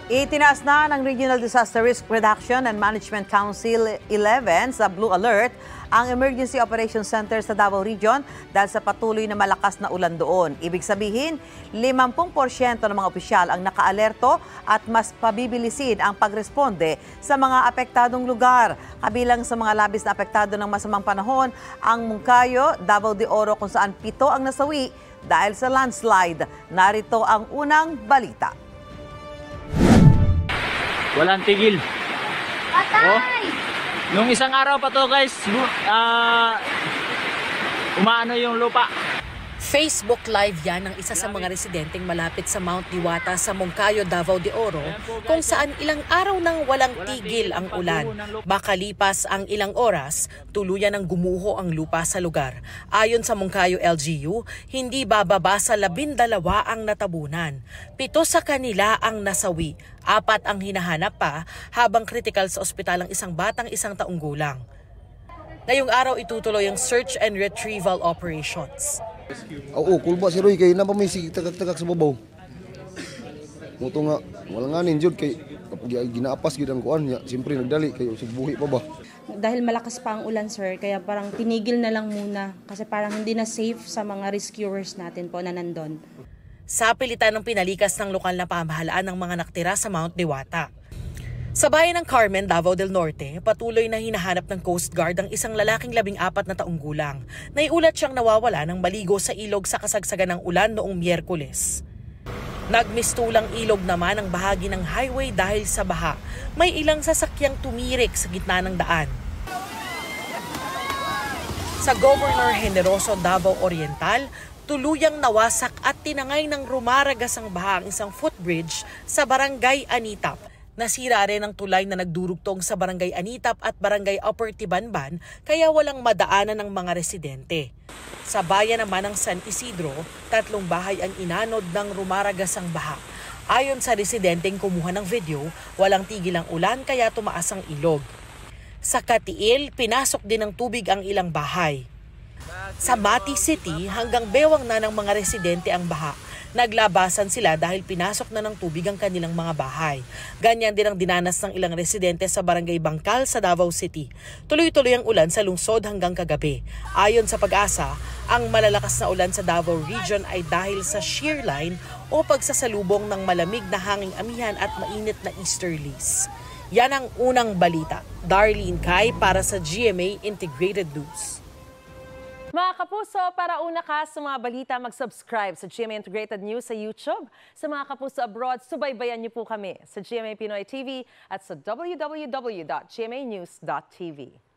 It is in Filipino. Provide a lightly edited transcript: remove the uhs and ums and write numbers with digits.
Itinaas na ng Regional Disaster Risk Reduction and Management Council 11 sa Blue Alert ang Emergency Operations Center sa Davao Region dahil sa patuloy na malakas na ulan doon. Ibig sabihin, 50% ng mga opisyal ang nakaalerto at mas pabibilisin ang pagresponde sa mga apektadong lugar. Kabilang sa mga labis na apektado ng masamang panahon, ang Moncayo, Davao de Oro kung saan 7 ang nasawi dahil sa landslide. Narito ang unang balita. Walang tigil. Patay! Oh, nung isang araw pa to guys, umaano yung lupa. Facebook Live yan ng isa sa mga residenteng malapit sa Mount Diwata sa Moncayo, Davao de Oro, kung saan ilang araw nang walang tigil ang ulan. Makalipas ang ilang oras, tuluyan ng gumuho ang lupa sa lugar. Ayon sa Moncayo LGU, hindi bababa sa 12 ang natabunan. 7 sa kanila ang nasawi, 4 ang hinahanap pa, habang critical sa ospital ang isang batang 1 taong gulang. Ngayong araw itutuloy ang search and retrieval operations. Oo, kulba si Roy kay napamisig tagak-tagak sa babaw. Muto nga wala nga ninjud kay kapag ginaapas gid ang kuan nya, siyempre nagdali kay usig buhi pa ba. Dahil malakas pa ang ulan, sir, kaya parang tinigil na lang muna kasi parang hindi na safe sa mga rescuers natin po na nandun. Sa pilitan ng pinalikas ng lokal na pamahalaan ng mga naktira sa Mount Diwata. Sa bayan ng Carmen, Davao del Norte, patuloy na hinahanap ng Coast Guard ang isang lalaking 14 na taong gulang. Naiulat siyang nawawala ng maligo sa ilog sa kasagsagan ng ulan noong Miyerkules. Nagmistulang ilog naman ang bahagi ng highway dahil sa baha. May ilang sasakyang tumirik sa gitna ng daan. Sa Governor Generoso, Davao Oriental, tuluyang nawasak at tinangay ng rumaragas ang baha ang isang footbridge sa Barangay Anitap. Nasira rin ang tulay na nagdurugtong sa Barangay Anitap at Barangay Upper Tibanban kaya walang madaanan ng mga residente. Sa bayan naman ng San Isidro, 3 bahay ang inanod ng rumaragas ang baha. Ayon sa residenteng kumuha ng video, walang tigil ang ulan kaya tumaas ang ilog. Sa Katiil, pinasok din ng tubig ang ilang bahay. Sa Mati City, hanggang bewang na ng mga residente ang baha. Naglabasan sila dahil pinasok na ng tubig ang kanilang mga bahay. Ganyan din ang dinanas ng ilang residente sa Barangay Bangkal sa Davao City. Tuloy-tuloy ang ulan sa lungsod hanggang kagabi. Ayon sa Pag-asa, ang malalakas na ulan sa Davao Region ay dahil sa shear line o pagsasalubong ng malamig na hanging amihan at mainit na easterlies. Yan ang unang balita. Darlene Kai para sa GMA Integrated News. Mga kapuso, para una ka sa mga balita, mag-subscribe sa GMA Integrated News sa YouTube. Sa mga kapuso abroad, subaybayan niyo po kami sa GMA Pinoy TV at sa www.gmanews.tv.